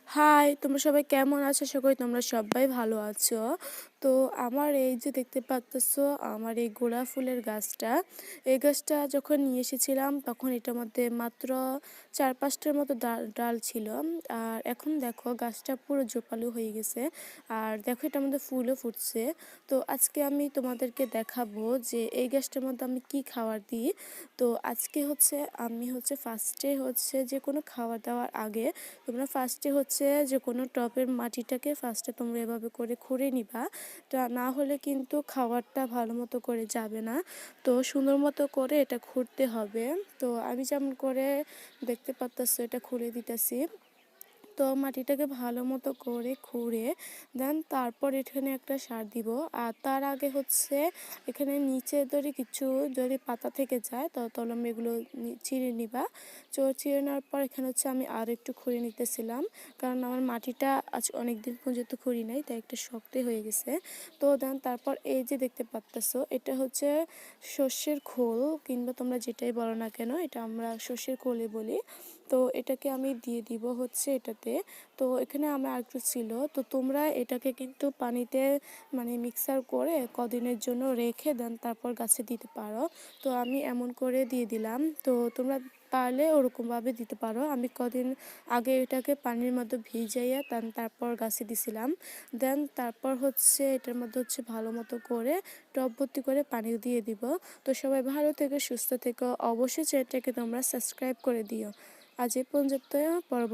High, তোমরা সবাই কেমন আছো? আশা করি তোমরা সবাই ভালো আছো। তো আমার এই যে দেখতে পাচ্তেছো আমার এই গোলাপ ফুলের গাছটা, এই গাছটা যখন নিয়ে এসেছিলাম তখন এটার মধ্যে মাত্র 4-5টার মতো ডাল ছিল। আর এখন দেখো গাছটা পুরো জোপালো হয়ে গেছে। আর দেখো এটার মধ্যে ফুলও ফুটছে। তো আজকে আমি তোমাদেরকে দেখাবো যে এই গাছটার মধ্যে আমি কি খাবার দিই। তো আজকে আমি ফার্স্টে যে কোনো খাবার দেওয়ার আগে তোমরা ফার্স্টে যে কোনো টবের মাটিটাকে ফার্স্টে তোমরা এভাবে করে খুঁড়ে নিবা। তা না হলে কিন্তু খাবারটা ভালো মতো করে যাবে না। তো সুন্দর মতো করে এটা খুঁড়তে হবে। তো আমি যেমন করে দেখতে পাচ্তেছো এটা খুঁড়ে দিতেছি। তো মাটিটাকে ভালো মতো করে খুঁড়ে দেন তারপর এখানে একটা সার দিব। আর তার আগে এখানে নিচে কিছু যদি পাতা থেকে যায় তো তলম এগুলো চিড়ে নিবা। চিড়ে নেওয়ার পর এখানে আমি আর একটু খুঁড়ে নিতেছিলাম, কারণ আমার মাটিটা আজ অনেক দিন পর্যন্ত খুঁড়ি নাই, তাই একটা শক্তই হয়ে গেছে। তো দেন তারপর এই যে দেখতে পাচ্তেছো এটা সর্ষের খোল, কিংবা তোমরা যেটাই বলো না কেন, এটা আমরা সর্ষের খোলই বলি। তো এটাকে আমি দিয়ে দিব এটাতে। তো এখানে আমার আরেকটু ছিল, তো তোমরা এটাকে কিন্তু পানিতে মিক্সার করে কদিনের জন্য রেখে দেন তারপর গাছে দিতে পারো। তো আমি এমন করে দিয়ে দিলাম। তো তোমরা পারলে ওরকমভাবে দিতে পারো। আমি কদিন আগে এটাকে পানির মধ্যে ভিজাইয়া তারপর গাছে দিছিলাম। দেন তারপর এটার মধ্যে ভালো মতো করে টব ভর্তি করে পানি দিয়ে দিব। তো সবাই ভালো থেকে সুস্থ থেকে অবশ্যই চ্যানেলটাকে তোমরা সাবস্ক্রাইব করে দিও। আজ এই পর্যন্ত, পরবর্তী